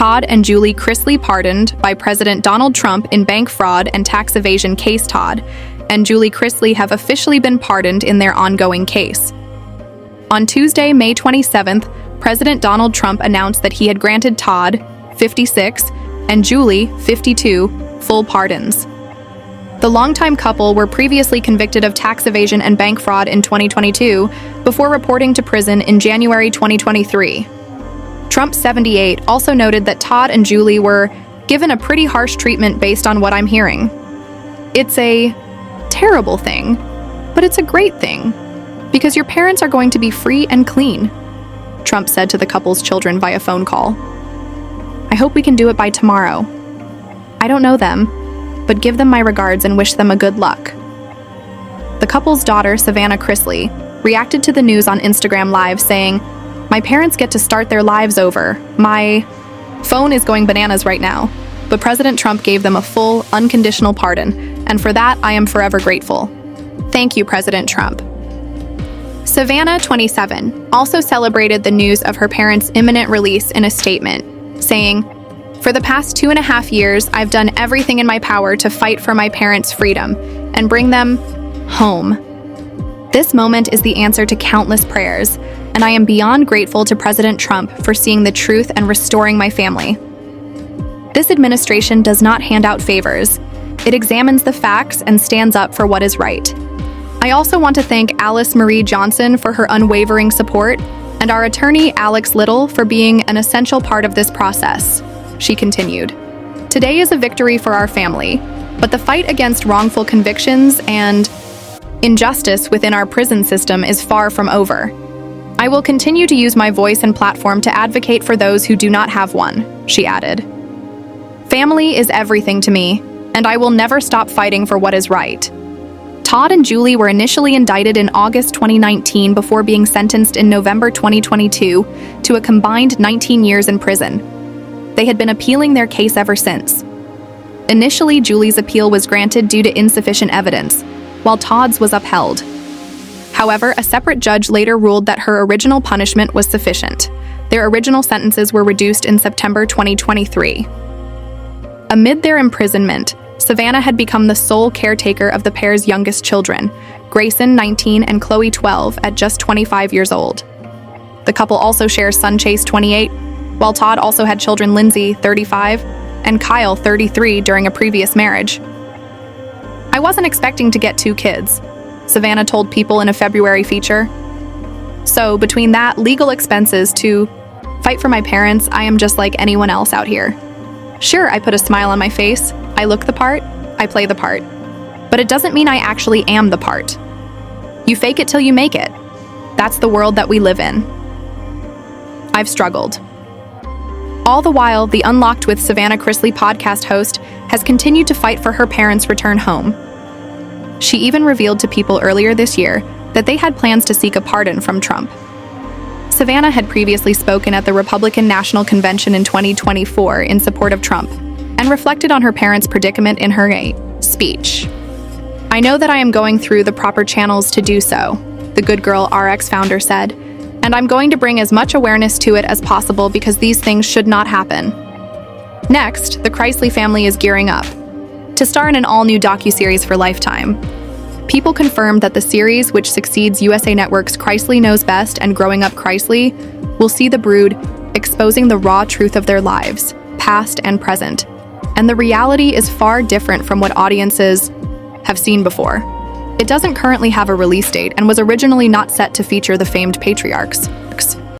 Todd and Julie Chrisley pardoned by President Donald Trump in bank fraud and tax evasion case. Todd and Julie Chrisley have officially been pardoned in their ongoing case. On Tuesday, May 27th, President Donald Trump announced that he had granted Todd, 56, and Julie, 52, full pardons. The longtime couple were previously convicted of tax evasion and bank fraud in 2022 before reporting to prison in January 2023. Trump, 78, also noted that Todd and Julie were given a pretty harsh treatment based on what I'm hearing. It's a terrible thing, but it's a great thing, because your parents are going to be free and clean, Trump said to the couple's children via phone call. I hope we can do it by tomorrow. I don't know them, but give them my regards and wish them a good luck. The couple's daughter, Savannah Chrisley, reacted to the news on Instagram Live saying, "My parents get to start their lives over. My phone is going bananas right now." But President Trump gave them a full, unconditional pardon, and for that, I am forever grateful. Thank you, President Trump. Savannah, 27, also celebrated the news of her parents' imminent release in a statement, saying, "For the past 2.5 years, I've done everything in my power to fight for my parents' freedom and bring them home. This moment is the answer to countless prayers, and I am beyond grateful to President Trump for seeing the truth and restoring my family. This administration does not hand out favors. It examines the facts and stands up for what is right. I also want to thank Alice Marie Johnson for her unwavering support and our attorney Alex Little for being an essential part of this process," she continued. "Today is a victory for our family, but the fight against wrongful convictions and injustice within our prison system is far from over. I will continue to use my voice and platform to advocate for those who do not have one," she added. "Family is everything to me, and I will never stop fighting for what is right." Todd and Julie were initially indicted in August 2019 before being sentenced in November 2022 to a combined 19 years in prison. They had been appealing their case ever since. Initially, Julie's appeal was granted due to insufficient evidence, while Todd's was upheld. However, a separate judge later ruled that her original punishment was sufficient. Their original sentences were reduced in September 2023. Amid their imprisonment, Savannah had become the sole caretaker of the pair's youngest children, Grayson, 19, and Chloe, 12, at just 25 years old. The couple also shares son Chase, 28, while Todd also had children Lindsay, 35, and Kyle, 33, during a previous marriage. "I wasn't expecting to get 2 kids," Savannah told People in a February feature. "So between that, legal expenses to fight for my parents, I am just like anyone else out here. Sure, I put a smile on my face, I look the part, I play the part. But it doesn't mean I actually am the part. You fake it till you make it. That's the world that we live in. I've struggled." All the while, the Unlocked with Savannah Chrisley podcast host has continued to fight for her parents' return home. She even revealed to People earlier this year that they had plans to seek a pardon from Trump. Savannah had previously spoken at the Republican National Convention in 2024 in support of Trump, and reflected on her parents' predicament in her speech. "I know that I am going through the proper channels to do so," the Good Girl RX founder said, "and I'm going to bring as much awareness to it as possible because these things should not happen." Next, the Chrisley family is gearing up to star in an all-new docuseries for Lifetime. People confirmed that the series, which succeeds USA Network's Chrisley Knows Best and Growing Up Chrisley, will see the brood exposing the raw truth of their lives, past and present. And the reality is far different from what audiences have seen before. It doesn't currently have a release date and was originally not set to feature the famed patriarchs.